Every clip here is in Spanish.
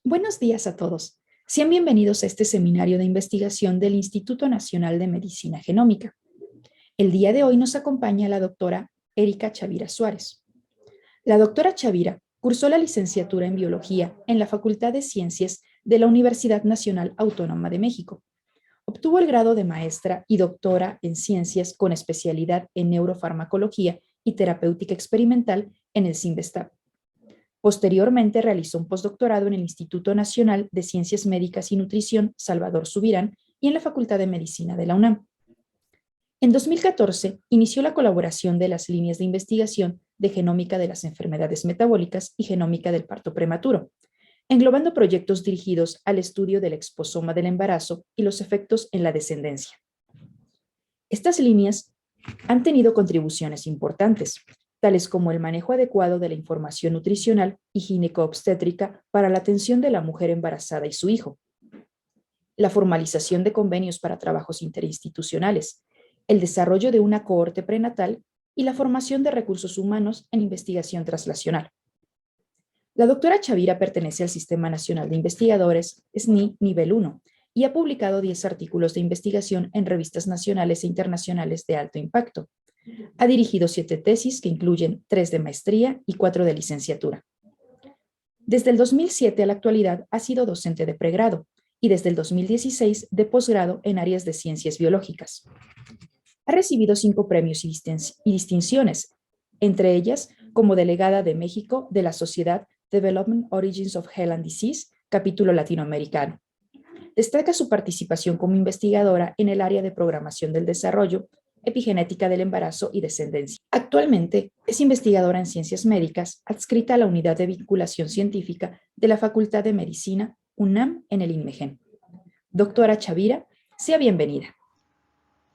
Buenos días a todos. Sean bienvenidos a este seminario de investigación del Instituto Nacional de Medicina Genómica. El día de hoy nos acompaña la doctora Erika Chavira Suárez. La doctora Chavira cursó la licenciatura en Biología en la Facultad de Ciencias de la Universidad Nacional Autónoma de México. Obtuvo el grado de maestra y doctora en Ciencias con especialidad en Neurofarmacología y Terapéutica Experimental en el CIMBESTAB. Posteriormente realizó un postdoctorado en el Instituto Nacional de Ciencias Médicas y Nutrición Salvador Subirán y en la Facultad de Medicina de la UNAM. En 2014 inició la colaboración de las líneas de investigación de genómica de las enfermedades metabólicas y genómica del parto prematuro, englobando proyectos dirigidos al estudio del exposoma del embarazo y los efectos en la descendencia. Estas líneas han tenido contribuciones importantes, tales como el manejo adecuado de la información nutricional y gineco-obstétrica para la atención de la mujer embarazada y su hijo, la formalización de convenios para trabajos interinstitucionales, el desarrollo de una cohorte prenatal y la formación de recursos humanos en investigación translacional. La doctora Chavira pertenece al Sistema Nacional de Investigadores, SNI Nivel 1, y ha publicado 10 artículos de investigación en revistas nacionales e internacionales de alto impacto. Ha dirigido 7 tesis que incluyen 3 de maestría y 4 de licenciatura. Desde el 2007 a la actualidad ha sido docente de pregrado y desde el 2016 de posgrado en áreas de ciencias biológicas. Ha recibido 5 premios y distinciones, entre ellas como delegada de México de la Sociedad Development Origins of Health and Disease, capítulo latinoamericano. Destaca su participación como investigadora en el área de programación del desarrollo, epigenética del embarazo y descendencia. Actualmente es investigadora en ciencias médicas, adscrita a la Unidad de Vinculación Científica de la Facultad de Medicina, UNAM, en el INMEGEN. Doctora Chavira, sea bienvenida.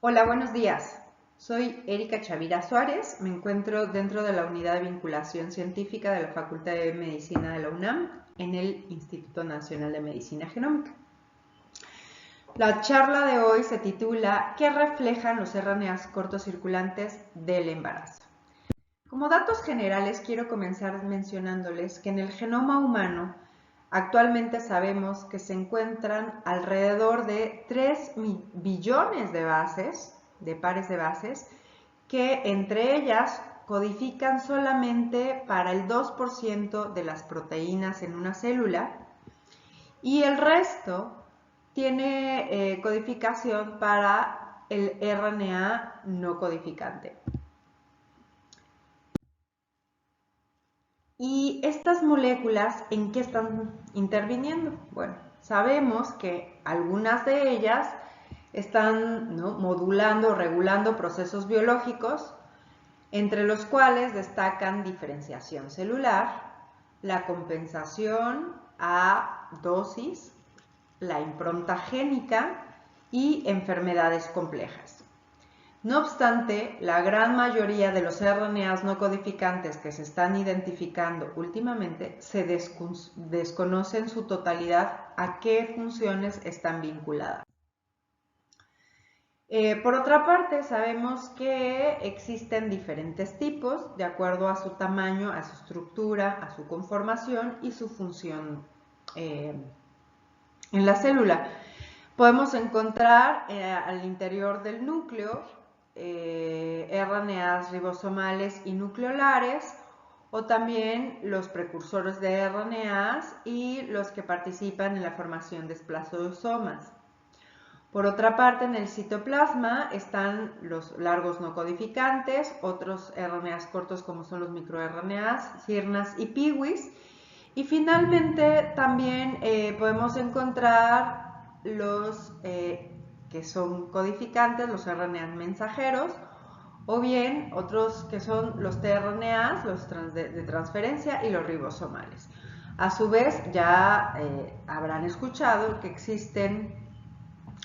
Hola, buenos días. Soy Erika Chavira Suárez, me encuentro dentro de la Unidad de Vinculación Científica de la Facultad de Medicina de la UNAM, en el Instituto Nacional de Medicina Genómica. La charla de hoy se titula ¿Qué reflejan los RNAs cortocirculantes del embarazo? Como datos generales quiero comenzar mencionándoles que en el genoma humano Actualmente sabemos que se encuentran alrededor de 3 billones de bases, de pares de bases, que entre ellas codifican solamente para el 2% de las proteínas en una célula y el resto tiene codificación para el RNA no codificante. ¿Y estas moléculas en qué están interviniendo? Bueno, sabemos que algunas de ellas están, ¿no?, modulando o regulando procesos biológicos, entre los cuales destacan diferenciación celular, la compensación a dosis, la impronta génica y enfermedades complejas. No obstante, la gran mayoría de los RNAs no codificantes que se están identificando últimamente se desconoce en su totalidad a qué funciones están vinculadas. Por otra parte, sabemos que existen diferentes tipos de acuerdo a su tamaño, a su estructura, a su conformación y su función en la célula. Podemos encontrar al interior del núcleo RNAs ribosomales y nucleolares, o también los precursores de RNAs y los que participan en la formación de esplazosomas. Por otra parte, en el citoplasma están los largos no codificantes, otros RNAs cortos como son los microRNAs, sirnas y piwis. Y finalmente también podemos encontrar los que son codificantes, los RNAs mensajeros, o bien otros que son los tRNAs, los de transferencia, y los ribosomales. A su vez, ya habrán escuchado que existen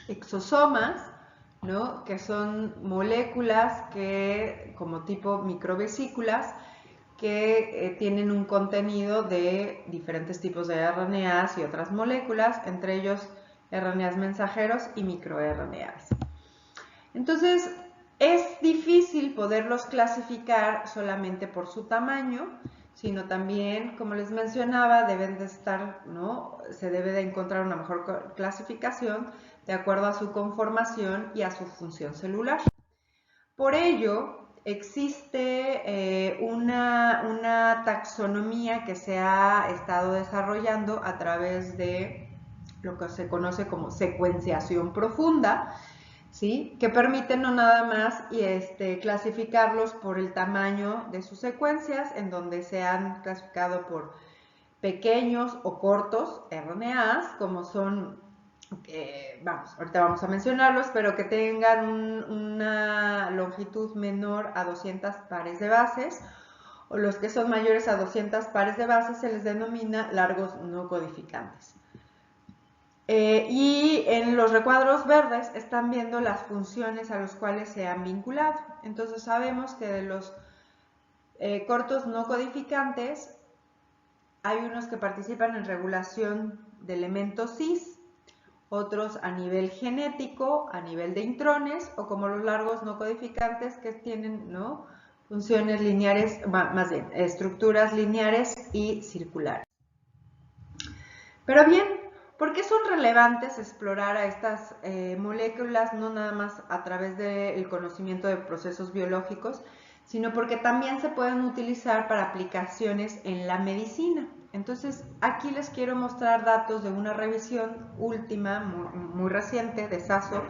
exosomas, ¿no?, que son moléculas que, como tipo microvesículas, que tienen un contenido de diferentes tipos de RNAs y otras moléculas, entre ellos RNAs mensajeros y microRNAs. Entonces, es difícil poderlos clasificar solamente por su tamaño, sino también, como les mencionaba, deben de estar, ¿no?, se debe de encontrar una mejor clasificación de acuerdo a su conformación y a su función celular. Por ello, existe una taxonomía que se ha estado desarrollando a través de lo que se conoce como secuenciación profunda, ¿sí?, que permite no nada más clasificarlos por el tamaño de sus secuencias, en donde se han clasificado por pequeños o cortos RNAs, como son, ahorita vamos a mencionarlos, pero que tengan una longitud menor a 200 pares de bases, o los que son mayores a 200 pares de bases se les denomina largos no codificantes. Y en los recuadros verdes están viendo las funciones a los cuales se han vinculado. Entonces sabemos que de los cortos no codificantes hay unos que participan en regulación de elementos cis, otros a nivel genético, a nivel de intrones, o como los largos no codificantes que tienen, ¿no?, funciones lineares, más bien, estructuras lineares y circulares. Pero bien, ¿por qué son relevantes explorar a estas moléculas, no nada más a través del conocimiento de procesos biológicos, sino porque también se pueden utilizar para aplicaciones en la medicina? Entonces, aquí les quiero mostrar datos de una revisión última, muy reciente, de Sasso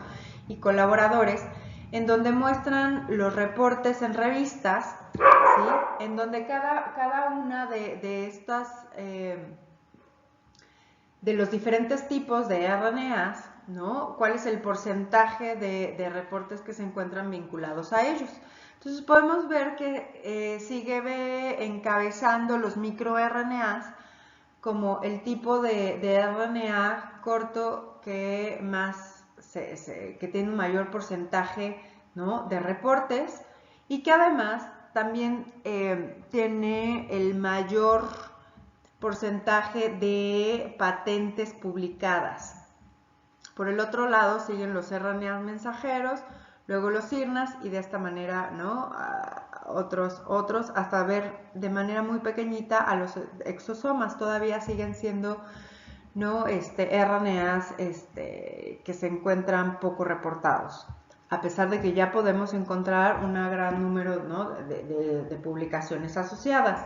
y colaboradores, en donde muestran los reportes en revistas, ¿sí?, en donde cada una de estas de los diferentes tipos de RNAs, ¿no?, cuál es el porcentaje de reportes que se encuentran vinculados a ellos. Entonces podemos ver que sigue encabezando los microRNAs como el tipo de RNA corto que que tiene un mayor porcentaje, ¿no?, de reportes, y que además también tiene el mayor porcentaje de patentes publicadas. Por el otro lado siguen los RNAs mensajeros, luego los sirnas, y de esta manera, ¿no?, otros, hasta ver de manera muy pequeñita a los exosomas. Todavía siguen siendo, ¿no? RNAs que se encuentran poco reportados, a pesar de que ya podemos encontrar un gran número, ¿no? de publicaciones asociadas.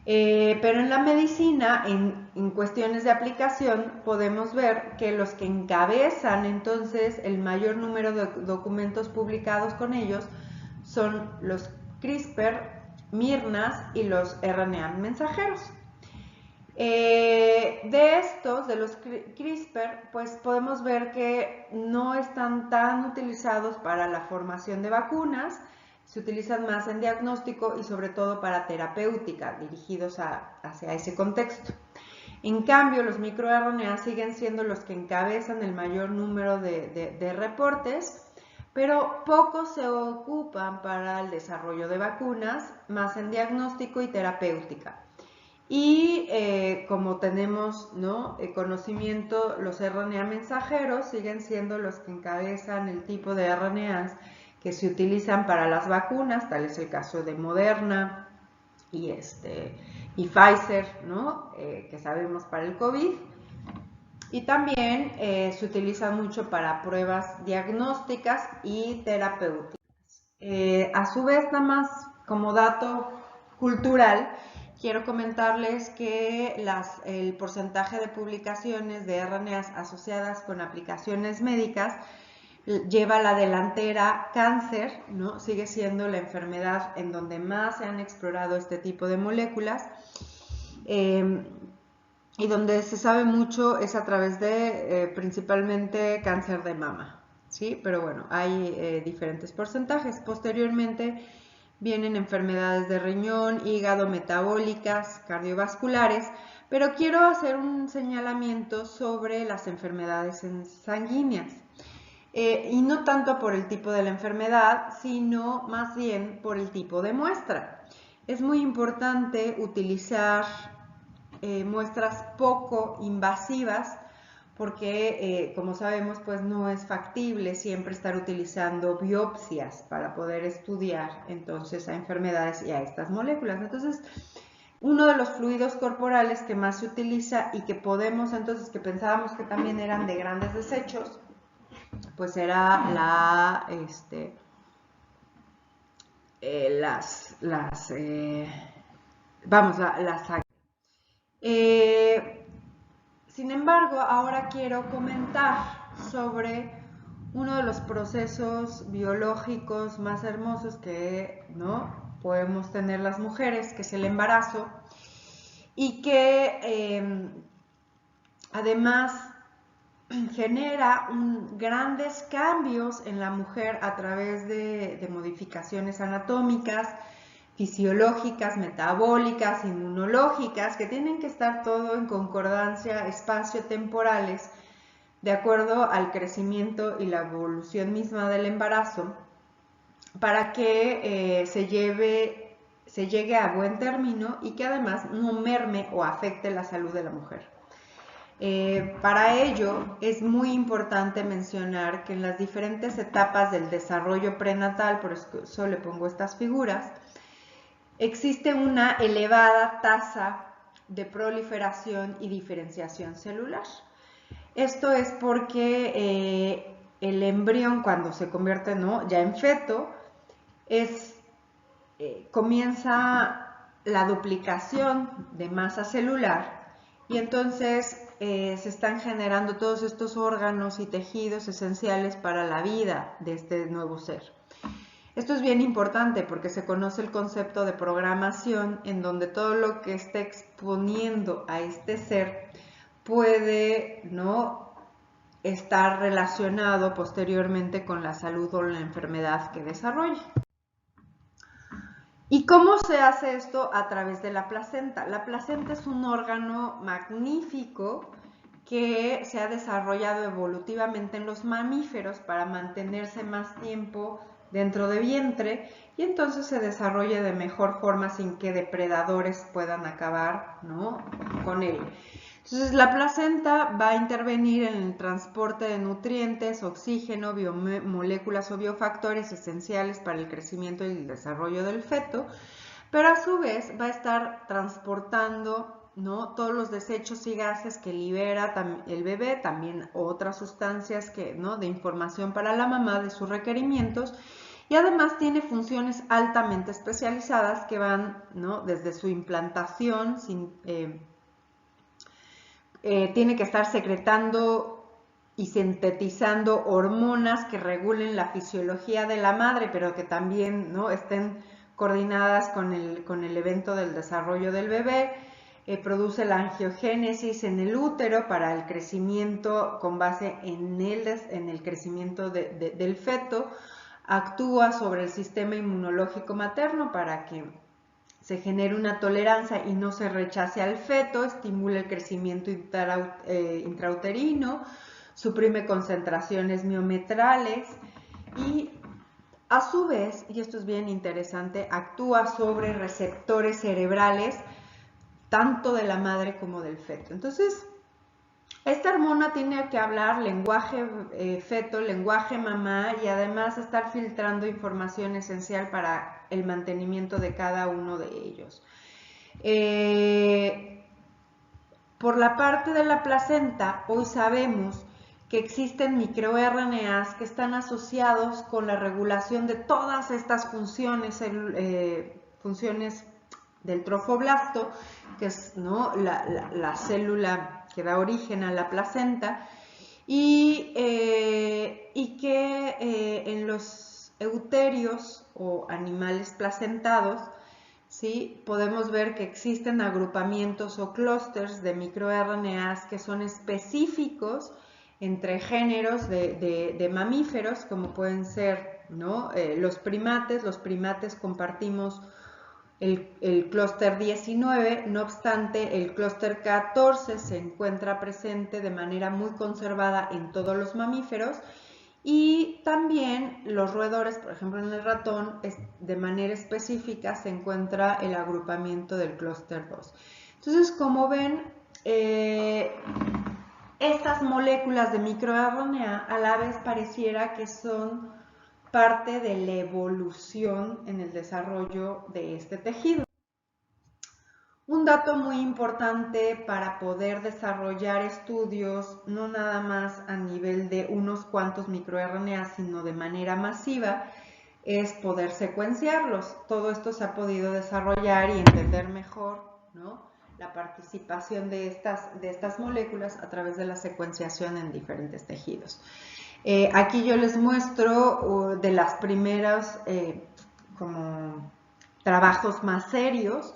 Pero en la medicina, en cuestiones de aplicación, podemos ver que los que encabezan entonces el mayor número de documentos publicados con ellos son los CRISPR, miRNAs y los RNA mensajeros. De los CRISPR, pues podemos ver que no están tan utilizados para la formación de vacunas, se utilizan más en diagnóstico y sobre todo para terapéutica, dirigidos hacia ese contexto. En cambio, los microRNA siguen siendo los que encabezan el mayor número de reportes, pero pocos se ocupan para el desarrollo de vacunas, más en diagnóstico y terapéutica. Y como tenemos, ¿no? Conocimiento, los RNA mensajeros siguen siendo los que encabezan el tipo de RNAs que se utilizan para las vacunas, tal es el caso de Moderna y Pfizer, ¿no? Que sabemos para el COVID. Y también se utiliza mucho para pruebas diagnósticas y terapéuticas. A su vez, nada más como dato cultural, quiero comentarles que el porcentaje de publicaciones de RNAs asociadas con aplicaciones médicas lleva la delantera cáncer, ¿no? Sigue siendo la enfermedad en donde más se han explorado este tipo de moléculas y donde se sabe mucho es a través de principalmente cáncer de mama, ¿sí? Pero bueno, hay diferentes porcentajes. Posteriormente vienen enfermedades de riñón, hígado, metabólicas, cardiovasculares, pero quiero hacer un señalamiento sobre las enfermedades sanguíneas. Y no tanto por el tipo de la enfermedad, sino más bien por el tipo de muestra. Es muy importante utilizar muestras poco invasivas porque, como sabemos, pues no es factible siempre estar utilizando biopsias para poder estudiar entonces a enfermedades y a estas moléculas. Entonces, uno de los fluidos corporales que más se utiliza y que podemos entonces, que pensábamos que también eran de grandes desechos, pues era la sangre. Sin embargo, ahora quiero comentar sobre uno de los procesos biológicos más hermosos que, ¿no?, podemos tener las mujeres, que es el embarazo, y que además genera grandes cambios en la mujer a través de modificaciones anatómicas, fisiológicas, metabólicas, inmunológicas, que tienen que estar todo en concordancia espacio-temporales de acuerdo al crecimiento y la evolución misma del embarazo, para que se llegue a buen término y que además no merme o afecte la salud de la mujer. Para ello es muy importante mencionar que en las diferentes etapas del desarrollo prenatal, por eso le pongo estas figuras, existe una elevada tasa de proliferación y diferenciación celular. Esto es porque el embrión, cuando se convierte, ¿no?, ya en feto, comienza la duplicación de masa celular y entonces se están generando todos estos órganos y tejidos esenciales para la vida de este nuevo ser. Esto es bien importante porque se conoce el concepto de programación, en donde todo lo que esté exponiendo a este ser puede, ¿no?, estar relacionado posteriormente con la salud o la enfermedad que desarrolle. ¿Y cómo se hace esto? A través de la placenta. La placenta es un órgano magnífico que se ha desarrollado evolutivamente en los mamíferos para mantenerse más tiempo dentro de vientre y entonces se desarrolla de mejor forma sin que depredadores puedan acabar, ¿no?, con él. Entonces, la placenta va a intervenir en el transporte de nutrientes, oxígeno, moléculas o biofactores esenciales para el crecimiento y el desarrollo del feto, pero a su vez va a estar transportando, ¿no?, todos los desechos y gases que libera el bebé, también otras sustancias que, ¿no?, de información para la mamá de sus requerimientos, y además tiene funciones altamente especializadas que van, ¿no?, desde su implantación, tiene que estar secretando y sintetizando hormonas que regulen la fisiología de la madre, pero que también, ¿no?, estén coordinadas con el evento del desarrollo del bebé. Produce la angiogénesis en el útero para el crecimiento con base en el crecimiento del feto. Actúa sobre el sistema inmunológico materno para que se genere una tolerancia y no se rechace al feto, estimula el crecimiento intrauterino, suprime concentraciones miometrales y a su vez, y esto es bien interesante, actúa sobre receptores cerebrales tanto de la madre como del feto. Entonces, esta hormona tiene que hablar lenguaje feto, lenguaje mamá y además estar filtrando información esencial para el mantenimiento de cada uno de ellos. Por la parte de la placenta, hoy sabemos que existen microRNAs que están asociados con la regulación de todas estas funciones del trofoblasto, que es, ¿no?, la célula que da origen a la placenta, y que en los euterios o animales placentados, ¿sí?, podemos ver que existen agrupamientos o clústeres de microRNAs que son específicos entre géneros de mamíferos, como pueden ser, ¿no?, los primates. Los primates compartimos el clúster 19, no obstante, el clúster 14 se encuentra presente de manera muy conservada en todos los mamíferos, y también los roedores, por ejemplo en el ratón, de manera específica se encuentra el agrupamiento del clúster 2. Entonces, como ven, estas moléculas de microRNA a la vez pareciera que son parte de la evolución en el desarrollo de este tejido. Un dato muy importante para poder desarrollar estudios, no nada más a nivel de unos cuantos microRNA, sino de manera masiva, es poder secuenciarlos. Todo esto se ha podido desarrollar y entender mejor, ¿no?, la participación de estas moléculas a través de la secuenciación en diferentes tejidos. Aquí yo les muestro de las primeras como trabajos más serios,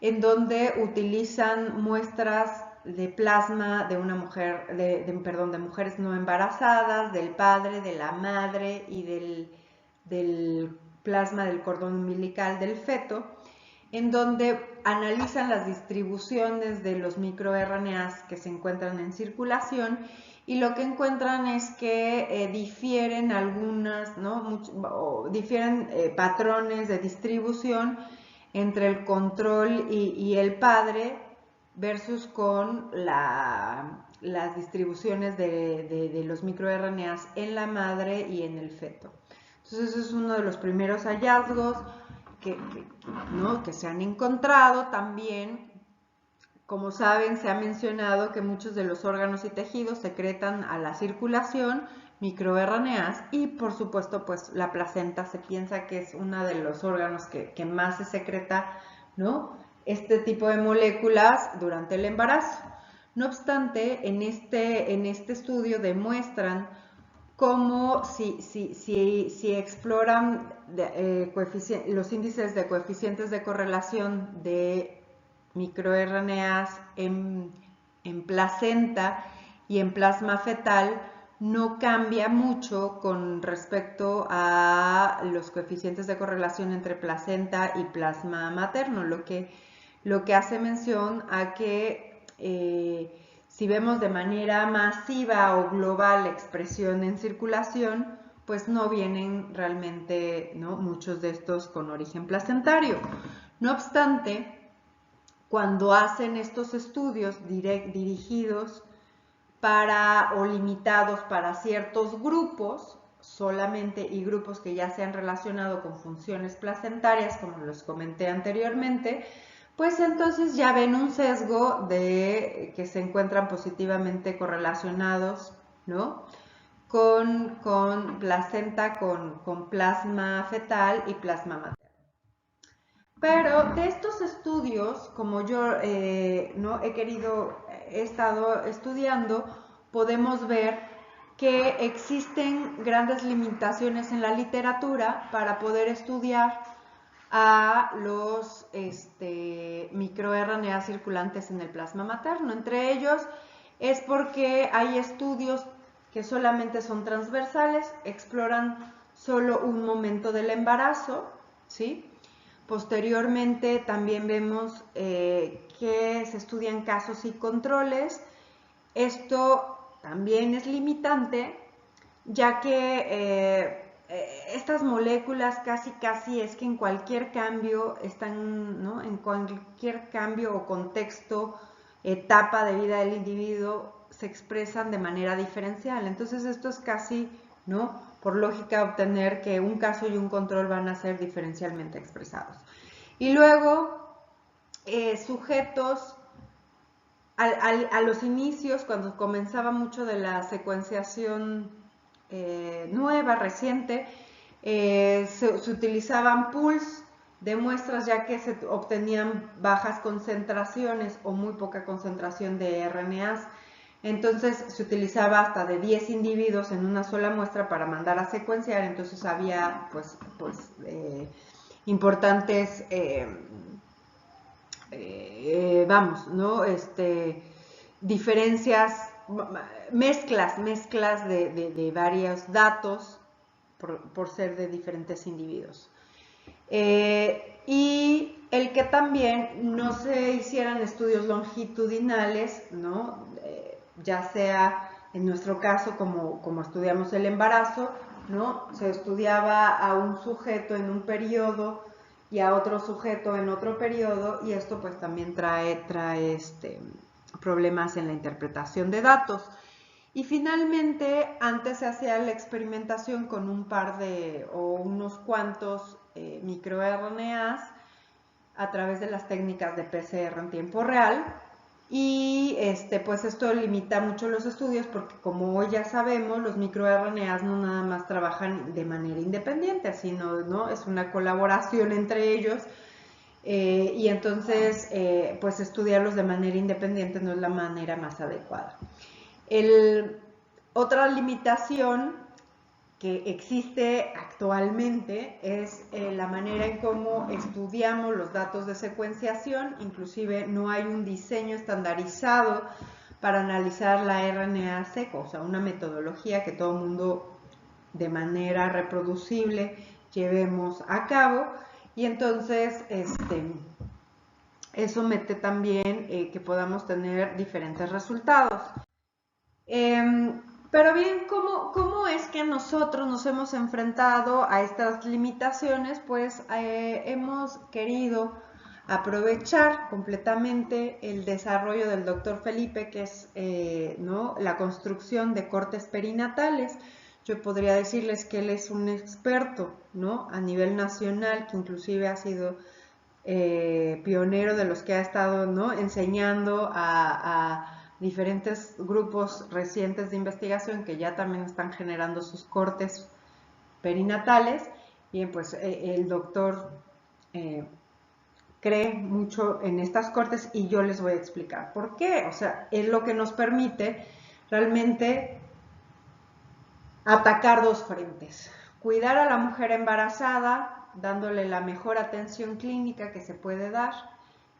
en donde utilizan muestras de plasma de una mujer, de mujeres no embarazadas, del padre, de la madre y del plasma del cordón umbilical del feto, en donde analizan las distribuciones de los microRNAs que se encuentran en circulación, y lo que encuentran es que difieren algunas, ¿no?, difieren patrones de distribución entre el control y el padre versus con las distribuciones de los microRNAs en la madre y en el feto. Entonces, eso es uno de los primeros hallazgos ¿no?, que se han encontrado. También, como saben, se ha mencionado que muchos de los órganos y tejidos secretan a la circulación microRNAs, y por supuesto, pues la placenta se piensa que es uno de los órganos que más se secreta, ¿no?, este tipo de moléculas durante el embarazo. No obstante, en este estudio demuestran cómo si exploran los índices de coeficientes de correlación de microRNAs en placenta y en plasma fetal, no cambia mucho con respecto a los coeficientes de correlación entre placenta y plasma materno, lo que hace mención a que si vemos de manera masiva o global la expresión en circulación, pues no vienen realmente, ¿no?, muchos de estos con origen placentario. No obstante, cuando hacen estos estudios dirigidos o limitados para ciertos grupos solamente y grupos que ya se han relacionado con funciones placentarias, como les comenté anteriormente, pues entonces ya ven un sesgo de que se encuentran positivamente correlacionados, ¿no? Con placenta, con plasma fetal y plasma materno. Pero de estos estudios, como yo no he estado estudiando, podemos ver que existen grandes limitaciones en la literatura para poder estudiar a los microRNA circulantes en el plasma materno. Entre ellos es porque hay estudios que solamente son transversales, exploran solo un momento del embarazo, ¿sí? Posteriormente también vemos que se estudian casos y controles. Esto también es limitante, ya que estas moléculas casi es que en cualquier cambio están, ¿no? En cualquier cambio o contexto, etapa de vida del individuo, se expresan de manera diferencial. Entonces esto es casi, ¿no? Por lógica obtener que un caso y un control van a ser diferencialmente expresados. Y luego, sujetos a los inicios, cuando comenzaba mucho de la secuenciación nueva, reciente, se utilizaban pools de muestras ya que se obtenían bajas concentraciones o muy poca concentración de RNAs. Entonces se utilizaba hasta de 10 individuos en una sola muestra para mandar a secuenciar. Entonces había importantes vamos, ¿no? Diferencias, mezclas de varios datos por ser de diferentes individuos. Y el que también no se hicieran estudios longitudinales, ¿no? Ya sea en nuestro caso como estudiamos el embarazo, ¿no? Se estudiaba a un sujeto en un periodo y a otro sujeto en otro periodo, y esto pues también trae problemas en la interpretación de datos. Y finalmente, antes se hacía la experimentación con un par o unos cuantos microRNAs a través de las técnicas de PCR en tiempo real, y pues esto limita mucho los estudios porque, como hoy ya sabemos, los microRNAs no nada más trabajan de manera independiente, sino, ¿no? Es una colaboración entre ellos, y entonces pues estudiarlos de manera independiente no es la manera más adecuada. Otra limitación que existe actualmente es la manera en cómo estudiamos los datos de secuenciación. Inclusive no hay un diseño estandarizado para analizar la RNA seco, o sea, una metodología que todo el mundo de manera reproducible llevemos a cabo, y entonces eso mete también que podamos tener diferentes resultados. Pero bien, ¿cómo es que nosotros nos hemos enfrentado a estas limitaciones? Pues hemos querido aprovechar completamente el desarrollo del doctor Felipe, que es ¿no? la construcción de cortes perinatales. Yo podría decirles que él es un experto, ¿no? A nivel nacional, que inclusive ha sido pionero de los que ha estado, ¿no? enseñando a diferentes grupos recientes de investigación que ya también están generando sus cortes perinatales. Bien, pues el doctor cree mucho en estas cortes, y yo les voy a explicar por qué. O sea, es lo que nos permite realmente atacar dos frentes: cuidar a la mujer embarazada, dándole la mejor atención clínica que se puede dar,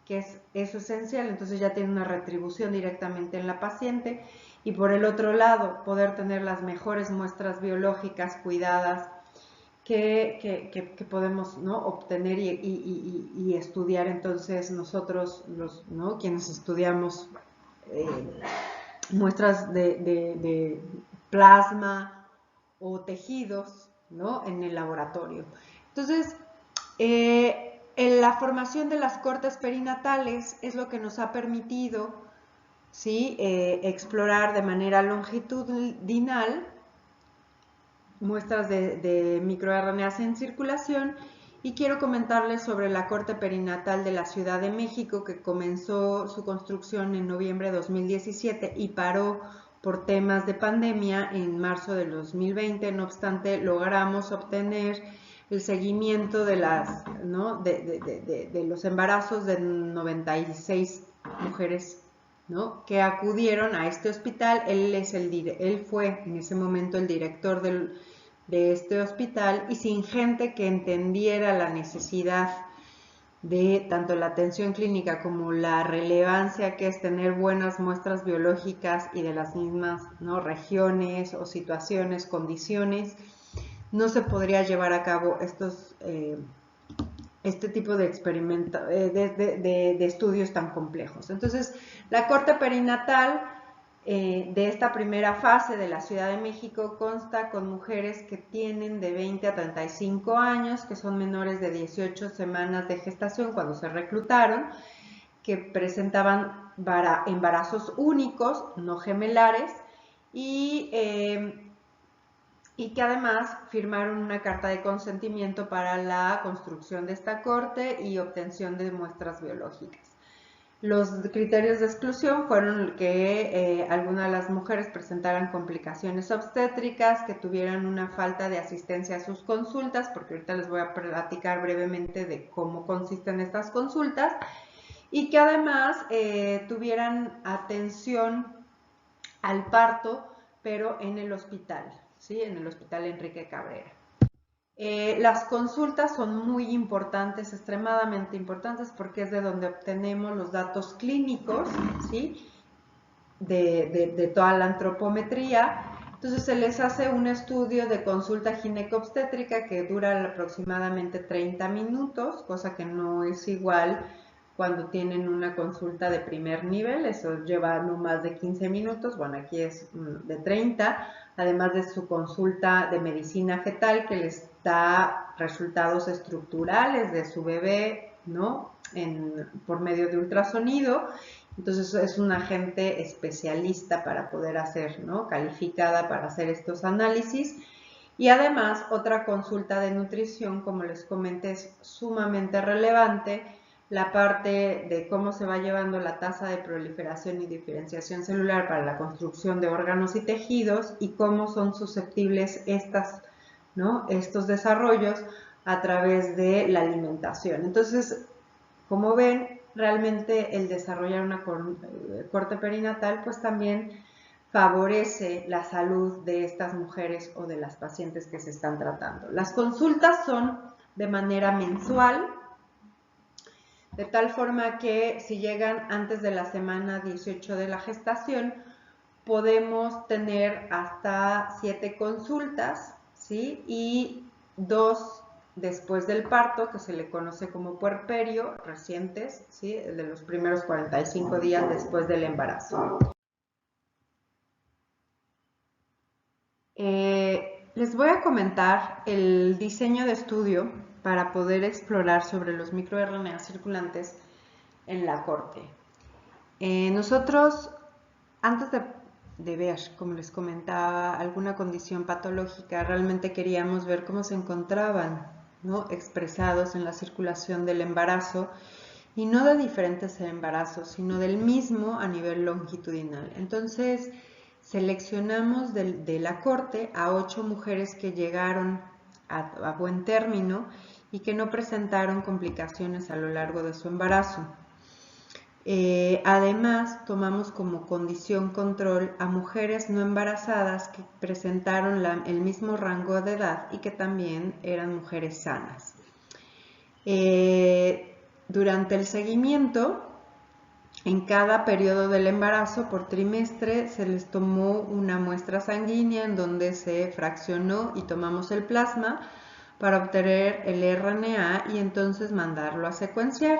que es eso esencial. Entonces ya tiene una retribución directamente en la paciente, y por el otro lado, poder tener las mejores muestras biológicas cuidadas que podemos, ¿no? obtener y estudiar. Entonces nosotros, ¿no? quienes estudiamos muestras de plasma o tejidos, ¿no? en el laboratorio. Entonces, La formación de las cortes perinatales es lo que nos ha permitido, ¿sí?, explorar de manera longitudinal muestras de microRNAs en circulación, y quiero comentarles sobre la corte perinatal de la Ciudad de México, que comenzó su construcción en noviembre de 2017 y paró por temas de pandemia en marzo del 2020. No obstante, logramos obtener el seguimiento de los embarazos de 96 mujeres, ¿no?, que acudieron a este hospital. Él fue en ese momento el director de este hospital, y sin gente que entendiera la necesidad de tanto la atención clínica como la relevancia que es tener buenas muestras biológicas y de las mismas, ¿no?, regiones o situaciones, condiciones, no se podría llevar a cabo este tipo de experimentos, de estudios tan complejos. Entonces, la corte perinatal de esta primera fase de la Ciudad de México consta con mujeres que tienen de 20 a 35 años, que son menores de 18 semanas de gestación cuando se reclutaron, que presentaban embarazos únicos, no gemelares, y que además firmaron una carta de consentimiento para la construcción de esta corte y obtención de muestras biológicas. Los criterios de exclusión fueron que algunas de las mujeres presentaran complicaciones obstétricas, que tuvieran una falta de asistencia a sus consultas, porque ahorita les voy a platicar brevemente de cómo consisten estas consultas, y que además tuvieran atención al parto, pero en el hospital, ¿sí?, en el Hospital Enrique Cabrera. Las consultas son muy importantes, extremadamente importantes, porque es de donde obtenemos los datos clínicos, ¿sí?, de toda la antropometría. Entonces se les hace un estudio de consulta gineco-obstétrica que dura aproximadamente 30 minutos, cosa que no es igual cuando tienen una consulta de primer nivel. Eso lleva no más de 15 minutos, bueno, aquí es de 30, además de su consulta de medicina fetal, que les da resultados estructurales de su bebé, ¿no?, por medio de ultrasonido. Entonces es una gente especialista para poder hacer, ¿no?, calificada para hacer estos análisis. Y además otra consulta de nutrición, como les comenté, es sumamente relevante, la parte de cómo se va llevando la tasa de proliferación y diferenciación celular para la construcción de órganos y tejidos, y cómo son susceptibles estos desarrollos a través de la alimentación. Entonces, como ven, realmente el desarrollar una corte perinatal pues también favorece la salud de estas mujeres o de las pacientes que se están tratando. Las consultas son de manera mensual, de tal forma que si llegan antes de la semana 18 de la gestación, podemos tener hasta 7 consultas, ¿sí?, y 2 después del parto, que se le conoce como puerperio, recientes, ¿sí?, de los primeros 45 días después del embarazo. Les voy a comentar el diseño de estudio para poder explorar sobre los microRNA circulantes en la corte. Nosotros, antes de ver, como les comentaba, alguna condición patológica, realmente queríamos ver cómo se encontraban, ¿no?, expresados en la circulación del embarazo, y no de diferentes embarazos, sino del mismo a nivel longitudinal. Entonces, seleccionamos de la corte a 8 mujeres que llegaron a buen término y que no presentaron complicaciones a lo largo de su embarazo. Además, tomamos como condición control a mujeres no embarazadas que presentaron el mismo rango de edad y que también eran mujeres sanas. Durante el seguimiento, en cada periodo del embarazo por trimestre se les tomó una muestra sanguínea en donde se fraccionó y tomamos el plasma para obtener el RNA y entonces mandarlo a secuenciar.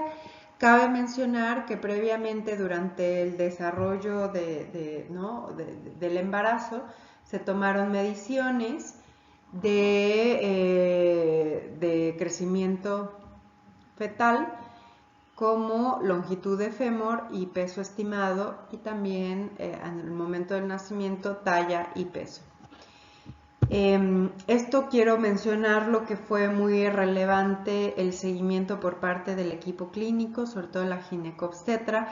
Cabe mencionar que previamente, durante el desarrollo del embarazo, se tomaron mediciones de crecimiento fetal, como longitud de fémur y peso estimado, y también en el momento del nacimiento talla y peso. Esto quiero mencionar lo que fue muy relevante el seguimiento por parte del equipo clínico, sobre todo la ginecobstetra,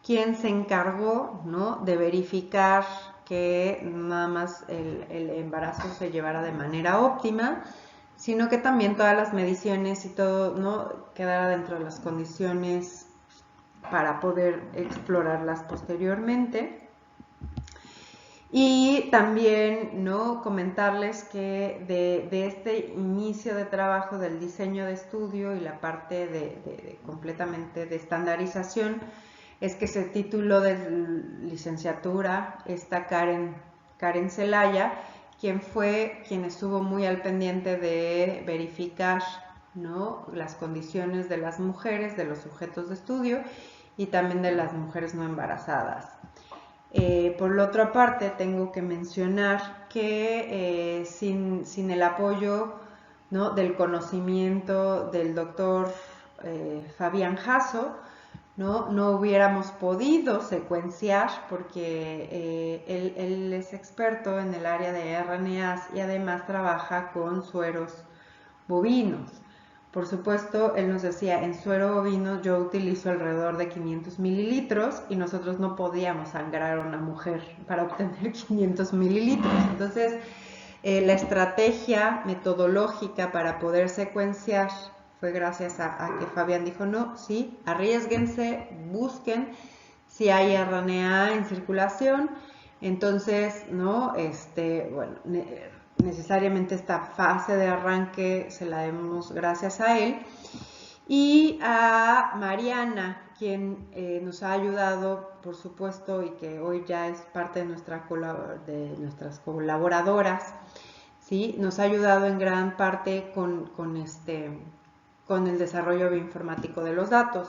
quien se encargó, ¿no?, de verificar que nada más el embarazo se llevara de manera óptima, sino que también todas las mediciones y todo, ¿no?, quedara dentro de las condiciones para poder explorarlas posteriormente. Y también, ¿no?, comentarles que de este inicio de trabajo del diseño de estudio y la parte completamente de estandarización, es que se tituló de licenciatura esta Karen Celaya, quien estuvo muy al pendiente de verificar, ¿no?, las condiciones de las mujeres, de los sujetos de estudio y también de las mujeres no embarazadas. Por la otra parte, tengo que mencionar que sin el apoyo, ¿no?, del conocimiento del doctor Fabián Jasso, no hubiéramos podido secuenciar, porque él es experto en el área de RNAs y además trabaja con sueros bovinos. Por supuesto, él nos decía, en suero bovino yo utilizo alrededor de 500 mililitros y nosotros no podíamos sangrar a una mujer para obtener 500 mililitros. Entonces, la estrategia metodológica para poder secuenciar fue gracias a que Fabián dijo, no, sí, arriésguense, busquen si hay RNA en circulación. Entonces, ¿no?, bueno, necesariamente esta fase de arranque se la demos gracias a él. Y a Mariana, quien nos ha ayudado, por supuesto, y que hoy ya es parte de nuestras colaboradoras, ¿sí?, nos ha ayudado en gran parte con el desarrollo bioinformático de los datos.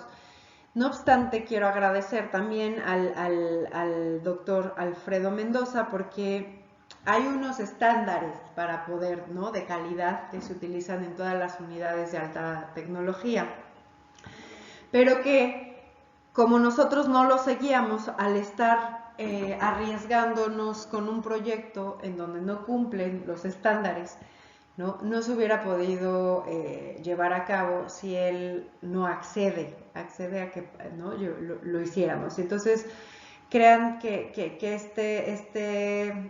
No obstante, quiero agradecer también al doctor Alfredo Mendoza, porque hay unos estándares para poder, ¿no?, de calidad que se utilizan en todas las unidades de alta tecnología, pero que como nosotros no lo seguíamos, al estar arriesgándonos con un proyecto en donde no cumplen los estándares, no se hubiera podido llevar a cabo si él no accede a que, ¿no?, lo hiciéramos. Entonces, crean que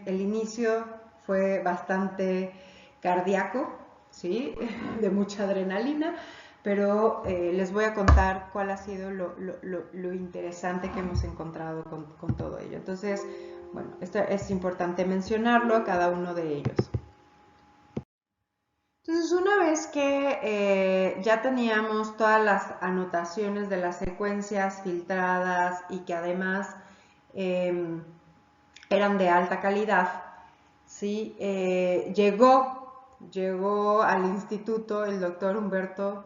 el inicio fue bastante cardíaco, ¿sí?, de mucha adrenalina, pero les voy a contar cuál ha sido lo interesante que hemos encontrado con todo ello. Entonces, bueno, esto es importante mencionarlo a cada uno de ellos. Entonces, una vez que ya teníamos todas las anotaciones de las secuencias filtradas y que además eran de alta calidad, ¿sí?, llegó al instituto el doctor Humberto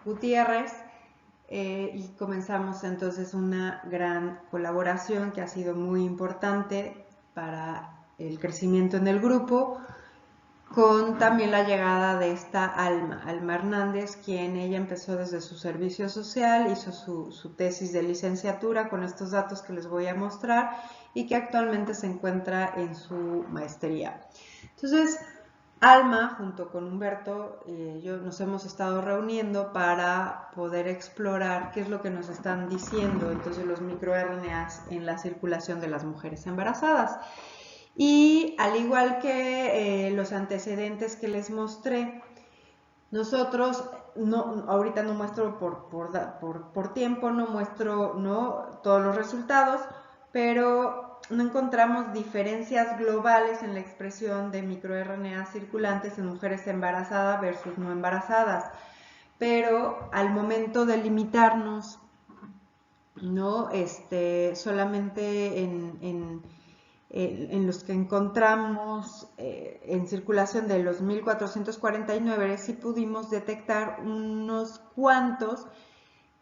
Gutiérrez y comenzamos entonces una gran colaboración que ha sido muy importante para el crecimiento en el grupo, con también la llegada de esta Alma Hernández, quien ella empezó desde su servicio social, hizo su tesis de licenciatura con estos datos que les voy a mostrar y que actualmente se encuentra en su maestría. Entonces, Alma, junto con Humberto, yo nos hemos estado reuniendo para poder explorar qué es lo que nos están diciendo entonces los microRNAs en la circulación de las mujeres embarazadas. Y al igual que los antecedentes que les mostré, nosotros, ahorita no muestro por tiempo, no muestro, ¿no?, todos los resultados, pero no encontramos diferencias globales en la expresión de microRNA circulantes en mujeres embarazadas versus no embarazadas. Pero al momento de limitarnos, ¿no?, solamente en los que encontramos en circulación de los 1449, sí pudimos detectar unos cuantos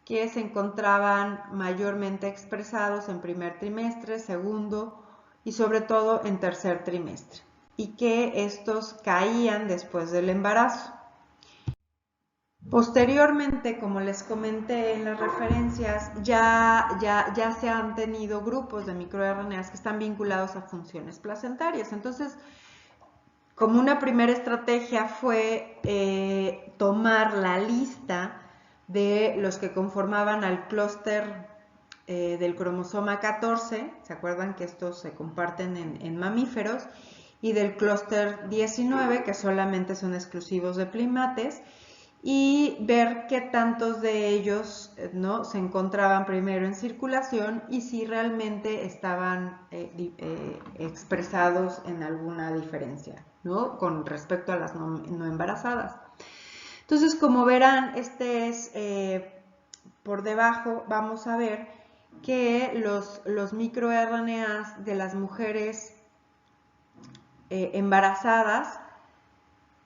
que se encontraban mayormente expresados en primer trimestre, segundo y sobre todo en tercer trimestre, y que estos caían después del embarazo. Posteriormente, como les comenté en las referencias, ya se han tenido grupos de microRNAs que están vinculados a funciones placentarias. Entonces, como una primera estrategia fue tomar la lista de los que conformaban al clúster del cromosoma 14, ¿se acuerdan que estos se comparten en mamíferos? Y del clúster 19, que solamente son exclusivos de primates, y ver qué tantos de ellos ¿no? se encontraban primero en circulación y si realmente estaban expresados en alguna diferencia, ¿no? Con respecto a las no embarazadas. Entonces, como verán, este es por debajo, vamos a ver que los microRNAs de las mujeres embarazadas,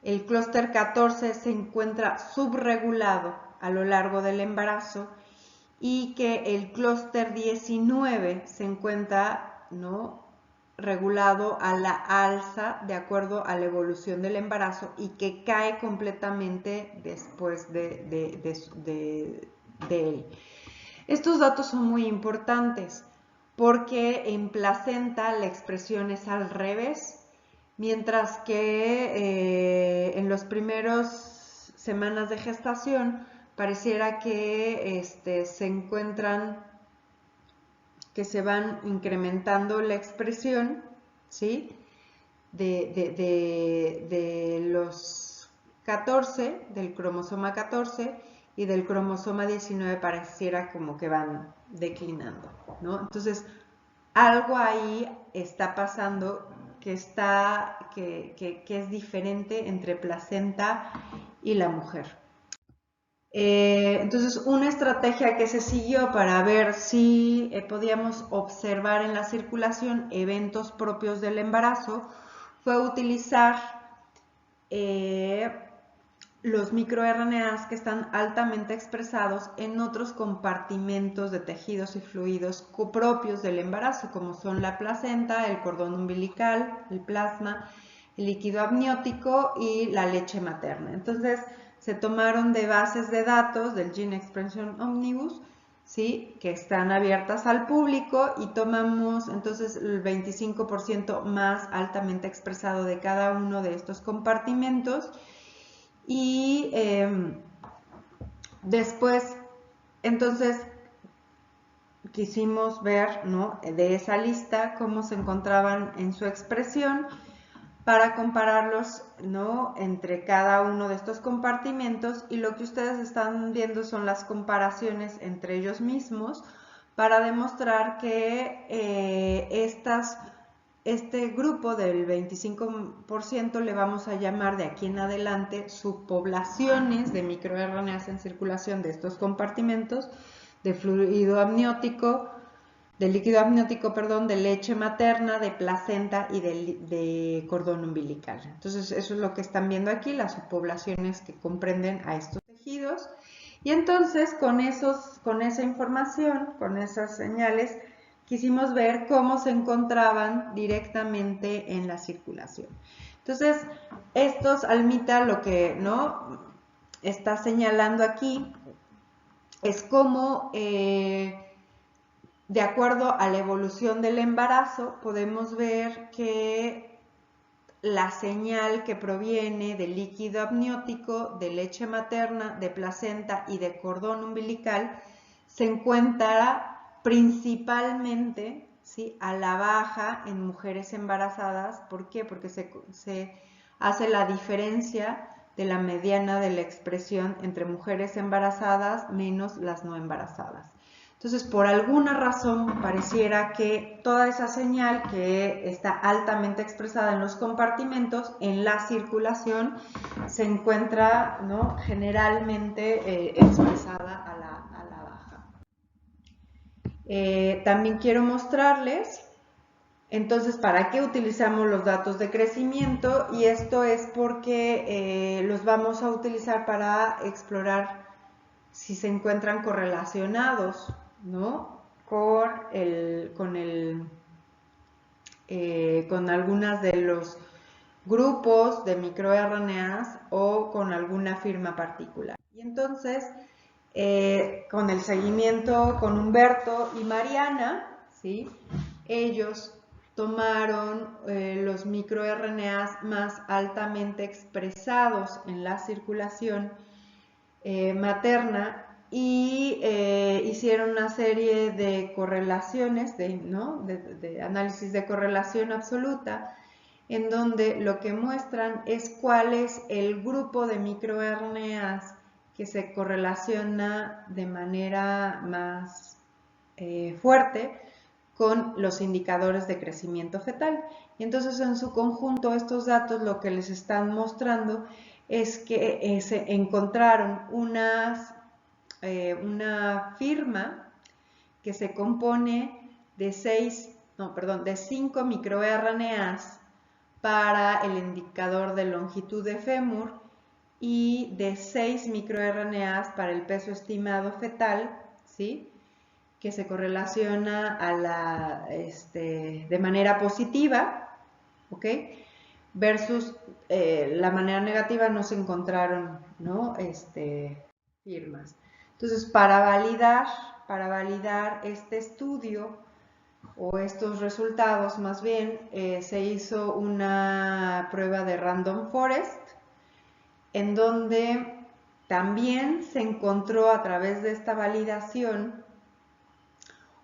el clúster 14 se encuentra subregulado a lo largo del embarazo y que el clúster 19 se encuentra ¿no? regulado a la alza de acuerdo a la evolución del embarazo y que cae completamente después de él. Estos datos son muy importantes porque en placenta la expresión es al revés, mientras que en los primeros semanas de gestación pareciera que se encuentran, que se van incrementando la expresión, ¿sí? De los 14, del cromosoma 14 y del cromosoma 19 pareciera como que van declinando, ¿no? Entonces, algo ahí está pasando que es diferente entre placenta y la mujer. Entonces, una estrategia que se siguió para ver si podíamos observar en la circulación eventos propios del embarazo fue utilizar los microRNAs que están altamente expresados en otros compartimentos de tejidos y fluidos propios del embarazo, como son la placenta, el cordón umbilical, el plasma, el líquido amniótico y la leche materna. Entonces, se tomaron de bases de datos del Gene Expression Omnibus, ¿sí? Que están abiertas al público y tomamos entonces el 25% más altamente expresado de cada uno de estos compartimentos y después entonces quisimos ver ¿no? de esa lista cómo se encontraban en su expresión para compararlos ¿no? entre cada uno de estos compartimentos y lo que ustedes están viendo son las comparaciones entre ellos mismos para demostrar que este grupo del 25% le vamos a llamar de aquí en adelante subpoblaciones de microRNAs en circulación de estos compartimentos de fluido amniótico, de líquido amniótico, perdón, de leche materna, de placenta y de cordón umbilical. Entonces, eso es lo que están viendo aquí, las subpoblaciones que comprenden a estos tejidos. Y entonces, con esa información, con esas señales, quisimos ver cómo se encontraban directamente en la circulación. Entonces, estos, Almita, lo que ¿no? está señalando aquí es cómo de acuerdo a la evolución del embarazo, podemos ver que la señal que proviene del líquido amniótico, de leche materna, de placenta y de cordón umbilical se encuentra principalmente ¿sí? a la baja en mujeres embarazadas. ¿Por qué? Porque se hace la diferencia de la mediana de la expresión entre mujeres embarazadas menos las no embarazadas. Entonces, por alguna razón, pareciera que toda esa señal que está altamente expresada en los compartimentos, en la circulación, se encuentra ¿no? generalmente expresada a la baja. También quiero mostrarles, entonces, ¿para qué utilizamos los datos de crecimiento? Y esto es porque los vamos a utilizar para explorar si se encuentran correlacionados, ¿no? Con algunas de los grupos de microRNAs o con alguna firma particular. Y entonces, con el seguimiento con Humberto y Mariana, ¿sí? Ellos tomaron los microRNAs más altamente expresados en la circulación materna y hicieron una serie de correlaciones, de análisis de correlación absoluta, en donde lo que muestran es cuál es el grupo de microRNAs que se correlaciona de manera más fuerte con los indicadores de crecimiento fetal. Y entonces en su conjunto estos datos lo que les están mostrando es que se encontraron una firma que se compone de 5 microRNAs para el indicador de longitud de fémur y de 6 microRNAs para el peso estimado fetal, ¿sí? Que se correlaciona de manera positiva, ¿ok? Versus la manera negativa no se encontraron, ¿no? Firmas. Entonces, para validar este estudio o estos resultados, más bien, se hizo una prueba de Random Forest, en donde también se encontró a través de esta validación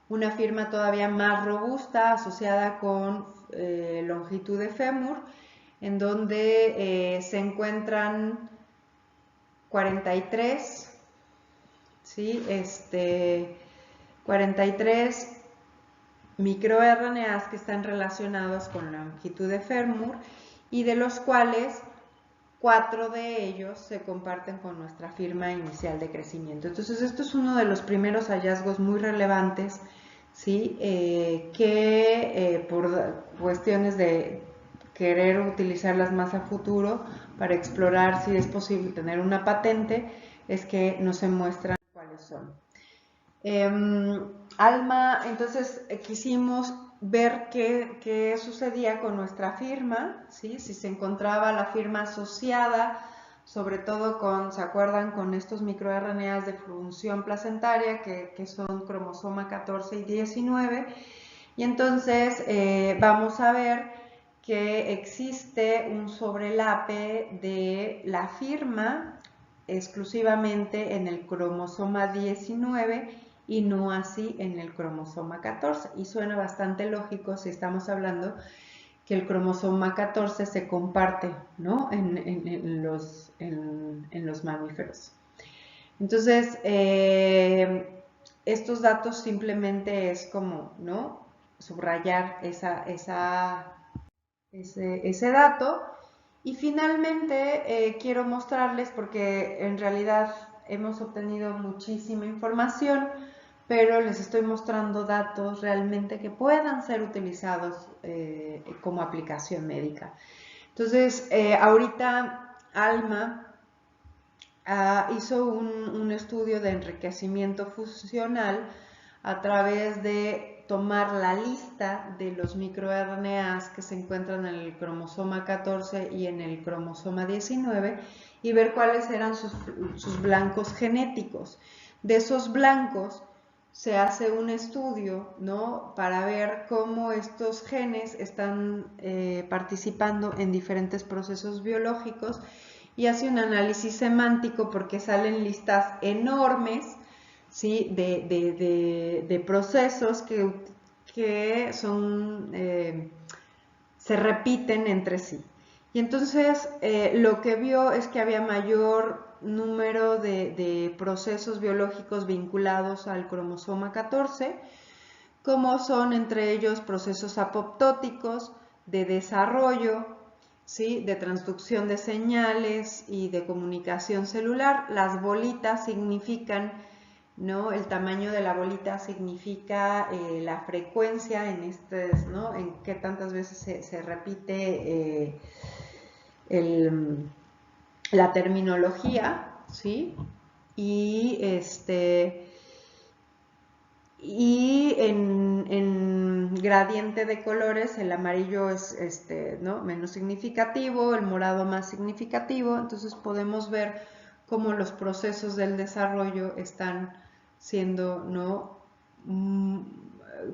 una firma todavía más robusta asociada con longitud de fémur, en donde se encuentran 43, ¿sí? 43 microRNAs que están relacionados con la longitud de fémur y de los cuales 4 de ellos se comparten con nuestra firma inicial de crecimiento. Entonces, esto es uno de los primeros hallazgos muy relevantes, ¿sí? Que por cuestiones de querer utilizarlas más a futuro para explorar si es posible tener una patente, es que no se muestran cuáles son. Alma, entonces quisimos ver qué sucedía con nuestra firma, ¿sí? Si se encontraba la firma asociada, sobre todo con, ¿se acuerdan? Con estos microRNAs de función placentaria que son cromosoma 14 y 19. Y entonces vamos a ver que existe un sobrelape de la firma exclusivamente en el cromosoma 19 y no así en el cromosoma 14. Y suena bastante lógico si estamos hablando que el cromosoma 14 se comparte, ¿no? en los mamíferos. Entonces, estos datos simplemente es como, ¿no? Subrayar ese dato. Y finalmente quiero mostrarles, porque en realidad hemos obtenido muchísima información, pero les estoy mostrando datos realmente que puedan ser utilizados como aplicación médica. Entonces, ahorita Alma hizo un estudio de enriquecimiento funcional a través de tomar la lista de los microRNAs que se encuentran en el cromosoma 14 y en el cromosoma 19 y ver cuáles eran sus blancos genéticos. De esos blancos se hace un estudio, ¿no? Para ver cómo estos genes están participando en diferentes procesos biológicos y hace un análisis semántico porque salen listas enormes, ¿sí? de procesos que son, se repiten entre sí. Y entonces lo que vio es que había mayor número de procesos biológicos vinculados al cromosoma 14, como son entre ellos procesos apoptóticos, de desarrollo, ¿sí? De transducción de señales y de comunicación celular. Las bolitas significan, ¿no? El tamaño de la bolita significa la frecuencia ¿no? En qué tantas veces se repite la terminología, ¿sí? Y en gradiente de colores el amarillo es ¿no? menos significativo, el morado más significativo. Entonces podemos ver cómo los procesos del desarrollo están siendo, ¿no?,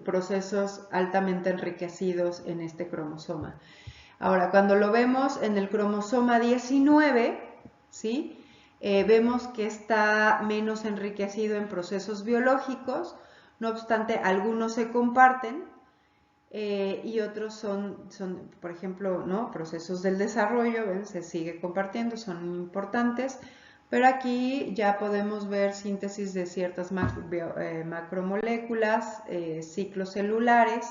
procesos altamente enriquecidos en este cromosoma. Ahora, cuando lo vemos en el cromosoma 19, ¿sí?, vemos que está menos enriquecido en procesos biológicos, no obstante, algunos se comparten y otros son, por ejemplo, ¿no?, procesos del desarrollo, ¿ven?, se sigue compartiendo, son importantes, pero aquí ya podemos ver síntesis de ciertas macromoléculas, ciclos celulares,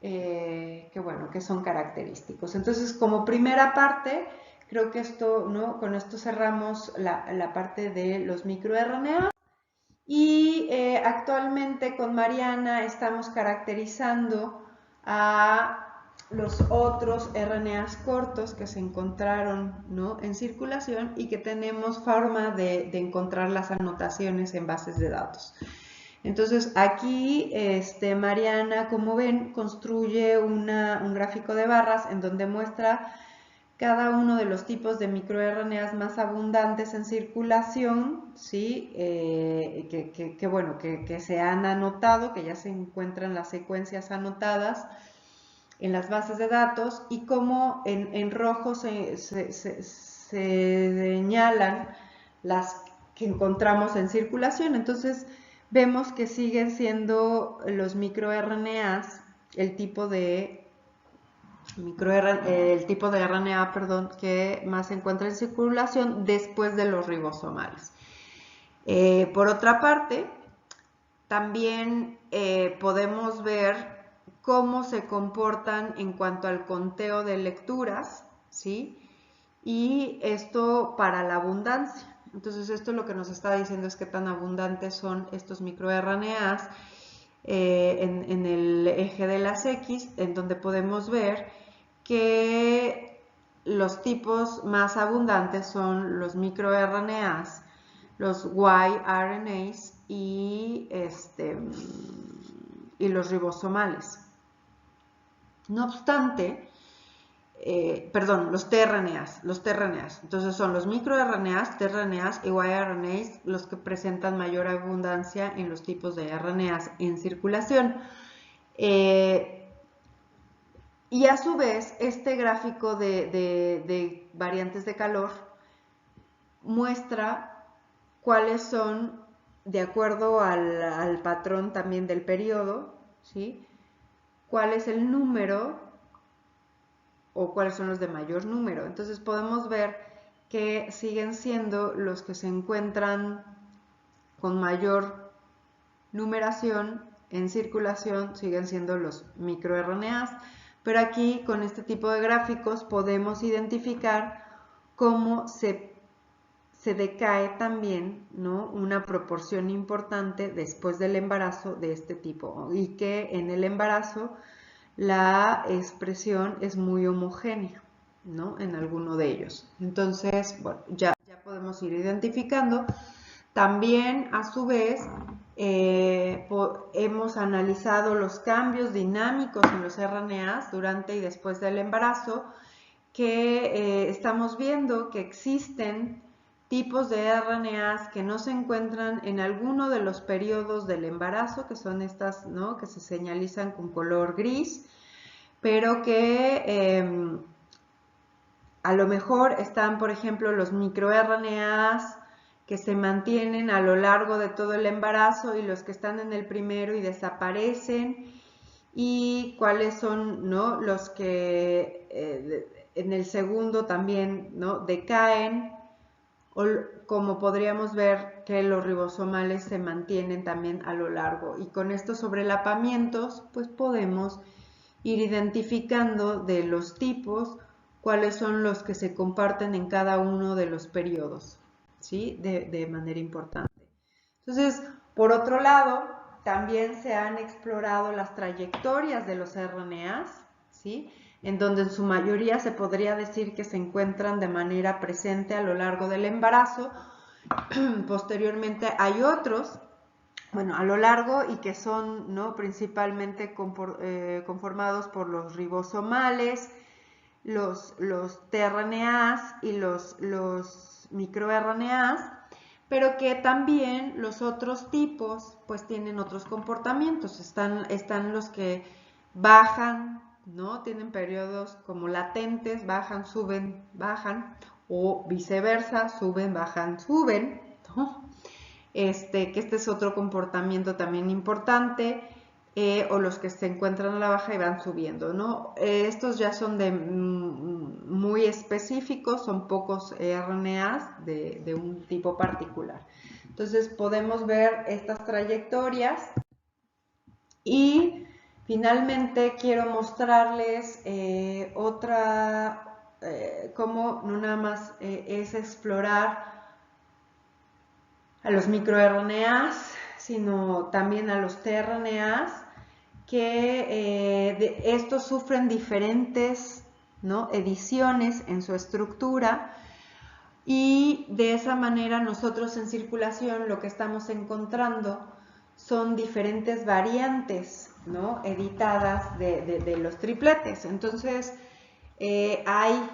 que son característicos. Entonces, como primera parte, creo que esto, ¿no?, con esto cerramos la parte de los microRNA. Y actualmente con Mariana estamos caracterizando a los otros RNAs cortos que se encontraron, ¿no?, en circulación y que tenemos forma de encontrar las anotaciones en bases de datos. Entonces aquí Mariana, como ven, construye un gráfico de barras en donde muestra cada uno de los tipos de microRNAs más abundantes en circulación, ¿sí?, que se han anotado, que ya se encuentran las secuencias anotadas en las bases de datos, y cómo en rojo se señalan las que encontramos en circulación. Entonces vemos que siguen siendo los microRNAs el tipo de RNA, que más se encuentra en circulación después de los ribosomales. Por otra parte, también podemos ver cómo se comportan en cuanto al conteo de lecturas, ¿sí?, y esto para la abundancia. Entonces esto lo que nos está diciendo es qué tan abundantes son estos microRNAs en el eje de las X, en donde podemos ver que los tipos más abundantes son los microRNAs, los yRNAs y los ribosomales. No obstante, los tRNAs. Entonces son los microRNAs, tRNAs y yRNAs los que presentan mayor abundancia en los tipos de RNAs en circulación. Y a su vez, este gráfico de variantes de calor muestra cuáles son, de acuerdo al patrón también del periodo, ¿sí?, cuál es el número o cuáles son los de mayor número. Entonces podemos ver que siguen siendo los que se encuentran con mayor numeración en circulación, siguen siendo los microRNAs, pero aquí con este tipo de gráficos podemos identificar cómo se decae también, ¿no?, una proporción importante después del embarazo de este tipo, y que en el embarazo la expresión es muy homogénea, ¿no?, en alguno de ellos. Entonces, bueno, ya podemos ir identificando. También, a su vez, hemos analizado los cambios dinámicos en los RNAs durante y después del embarazo, que estamos viendo que existen tipos de RNAs que no se encuentran en alguno de los periodos del embarazo, que son estas, ¿no?, que se señalizan con color gris, pero que a lo mejor están, por ejemplo, los microRNAs que se mantienen a lo largo de todo el embarazo y los que están en el primero y desaparecen, y cuáles son, ¿no?, los que en el segundo también, ¿no?, decaen, o como podríamos ver que los ribosomales se mantienen también a lo largo. Y con estos sobrelapamientos, pues podemos ir identificando de los tipos cuáles son los que se comparten en cada uno de los periodos, ¿sí?, de manera importante. Entonces, por otro lado, también se han explorado las trayectorias de los RNAs, ¿sí?, en donde en su mayoría se podría decir que se encuentran de manera presente a lo largo del embarazo. Posteriormente hay otros, bueno, a lo largo, y que son, ¿no?, principalmente conformados por los ribosomales, los tRNAs y los microRNAs, pero que también los otros tipos pues tienen otros comportamientos. Están los que bajan, ¿no? Tienen periodos como latentes, bajan, suben, bajan, o viceversa, suben, bajan, suben, ¿no? Que este es otro comportamiento también importante, o los que se encuentran a la baja y van subiendo, ¿no? Estos ya son muy específicos, son pocos RNAs de un tipo particular. Entonces podemos ver estas trayectorias y finalmente quiero mostrarles cómo no nada más es explorar a los microRNAs, sino también a los tRNAs, que estos sufren diferentes, ¿no?, ediciones en su estructura, y de esa manera nosotros en circulación lo que estamos encontrando son diferentes variantes, ¿no?, editadas de los tripletes. Entonces hay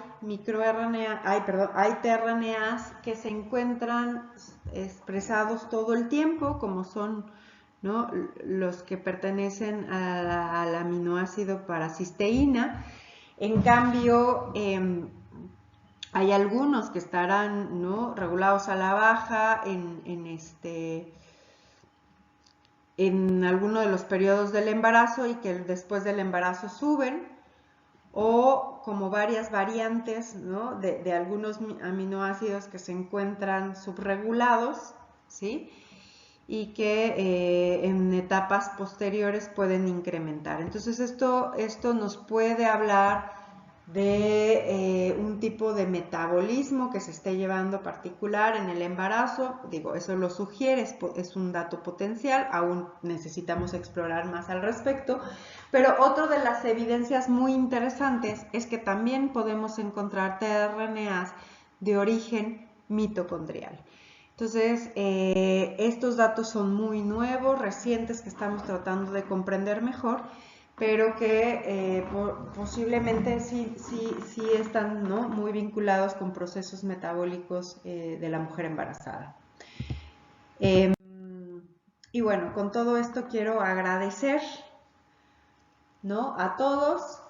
tRNAs que se encuentran expresados todo el tiempo, como son, ¿no?, los que pertenecen al aminoácido para cisteína. En cambio, hay algunos que estarán, ¿no?, regulados a la baja en alguno de los periodos del embarazo y que después del embarazo suben, o como varias variantes, ¿no?, de algunos aminoácidos que se encuentran subregulados, ¿sí?, y que en etapas posteriores pueden incrementar. Entonces esto nos puede hablar de un tipo de metabolismo que se esté llevando particular en el embarazo. Digo, eso lo sugiere, es un dato potencial, aún necesitamos explorar más al respecto, pero otra de las evidencias muy interesantes es que también podemos encontrar tRNAs de origen mitocondrial. Entonces, estos datos son muy nuevos, recientes, que estamos tratando de comprender mejor, pero que posiblemente sí están, ¿no?, muy vinculados con procesos metabólicos de la mujer embarazada. Y bueno, con todo esto quiero agradecer, ¿no?, a todos,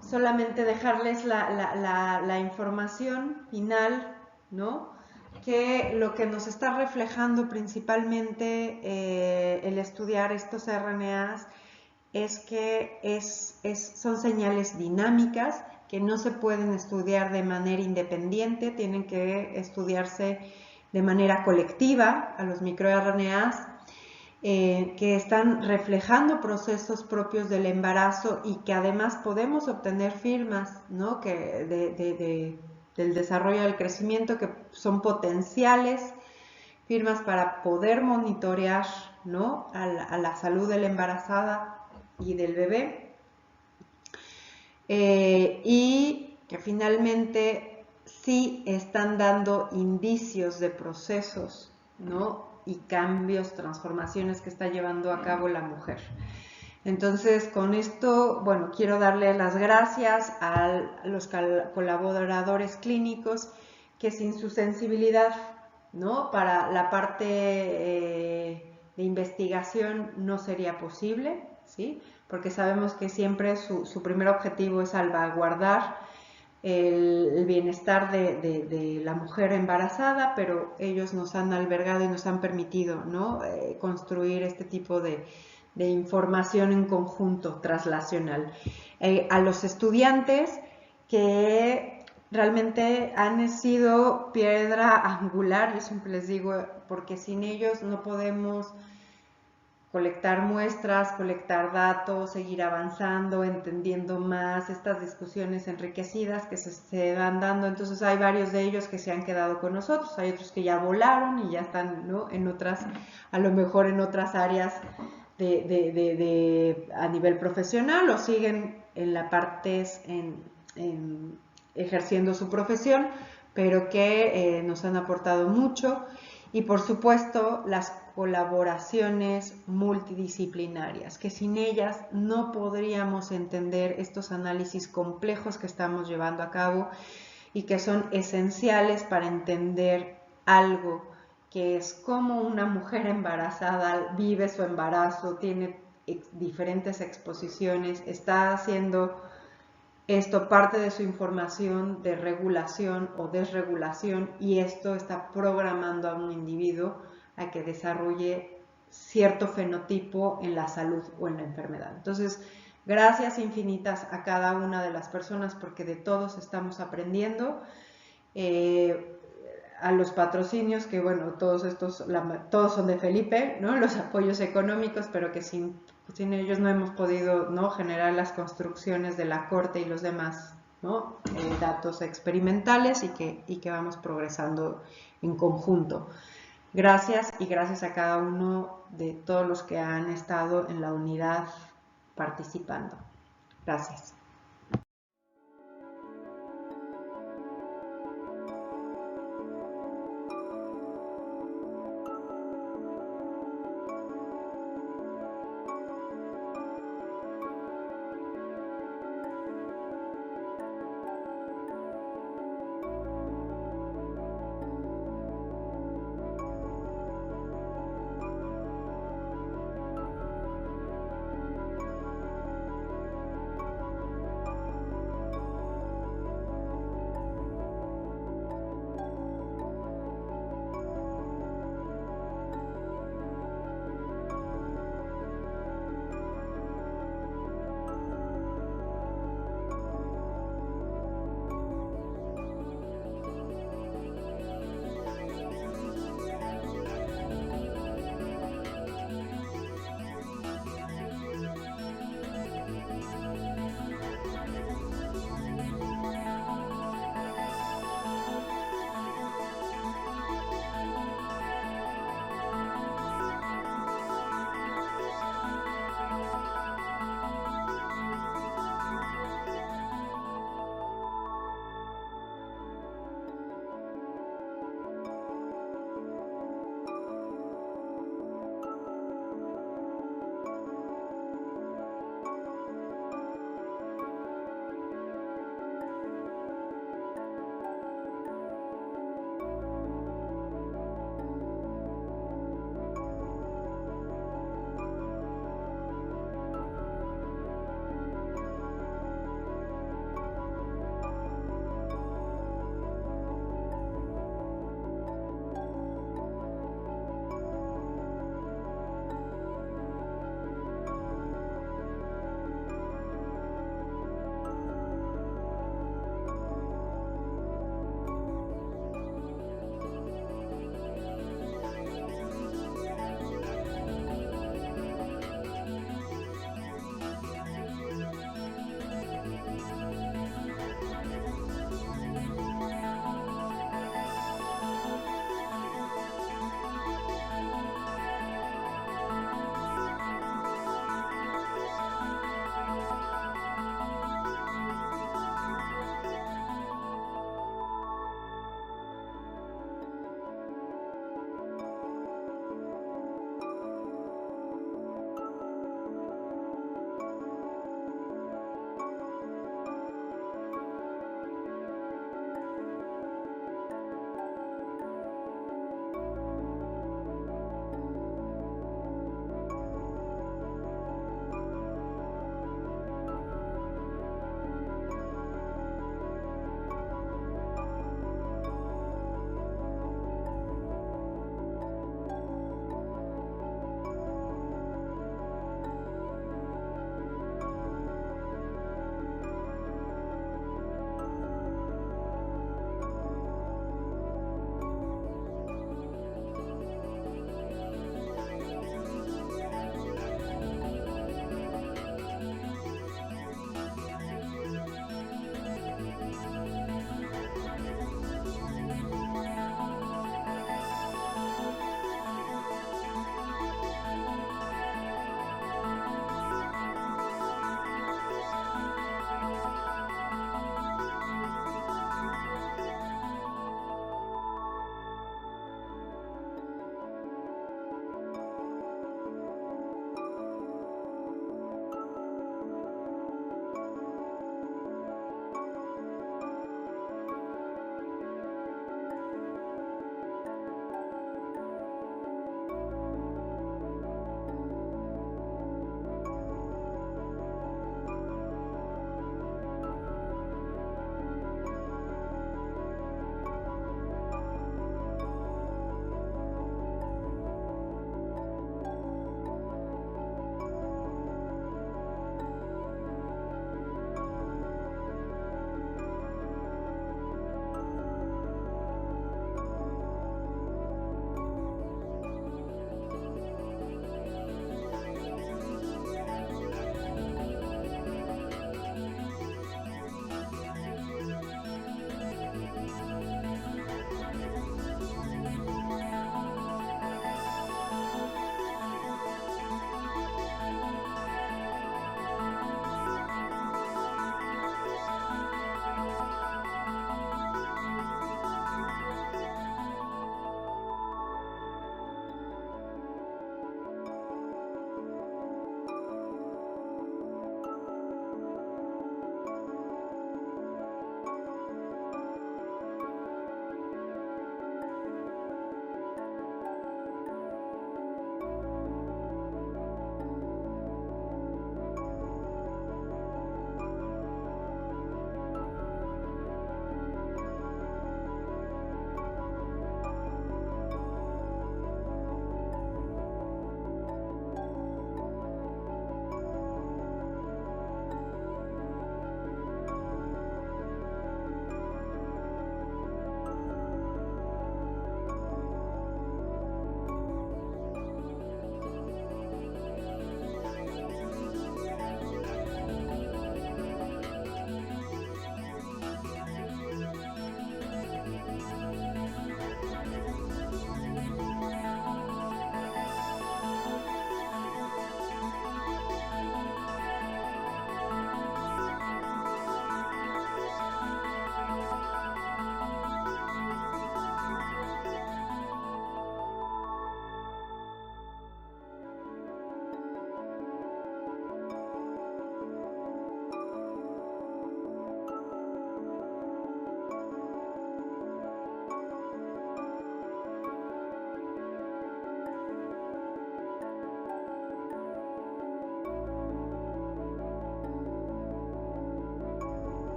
solamente dejarles la información final, ¿no?, que lo que nos está reflejando principalmente el estudiar estos RNAs es que son señales dinámicas que no se pueden estudiar de manera independiente, tienen que estudiarse de manera colectiva a los microRNAs, que están reflejando procesos propios del embarazo y que además podemos obtener firmas, ¿no?, del desarrollo del crecimiento, que son potenciales firmas para poder monitorear, ¿no?, a la salud de la embarazada y del bebé, y que finalmente sí están dando indicios de procesos, ¿no?, y cambios, transformaciones que está llevando a cabo la mujer. Entonces, con esto, bueno, quiero darle las gracias a los colaboradores clínicos que sin su sensibilidad, ¿no?, para la parte de investigación no sería posible, ¿sí?, porque sabemos que siempre su primer objetivo es salvaguardar el bienestar de la mujer embarazada, pero ellos nos han albergado y nos han permitido, ¿no?, construir este tipo de información en conjunto traslacional. A los estudiantes que realmente han sido piedra angular, yo siempre les digo, porque sin ellos no podemos colectar muestras, colectar datos, seguir avanzando, entendiendo más estas discusiones enriquecidas que se van dando. Entonces hay varios de ellos que se han quedado con nosotros, hay otros que ya volaron y ya están, ¿no?, en otras, a lo mejor en otras áreas a nivel profesional, o siguen en la parte ejerciendo su profesión, pero que nos han aportado mucho. Y por supuesto las colaboraciones multidisciplinarias, que sin ellas no podríamos entender estos análisis complejos que estamos llevando a cabo y que son esenciales para entender algo que es cómo una mujer embarazada vive su embarazo, tiene diferentes exposiciones, está haciendo esto parte de su información de regulación o desregulación, y esto está programando a un individuo a que desarrolle cierto fenotipo en la salud o en la enfermedad. Entonces, gracias infinitas a cada una de las personas, porque de todos estamos aprendiendo. A los patrocinios, que bueno, todos son de Felipe, ¿no? Los apoyos económicos, pero que sin ellos no hemos podido, ¿no?, generar las construcciones de la corte y los demás, ¿no?, datos experimentales, y que vamos progresando en conjunto. Gracias, y gracias a cada uno de todos los que han estado en la unidad participando. Gracias.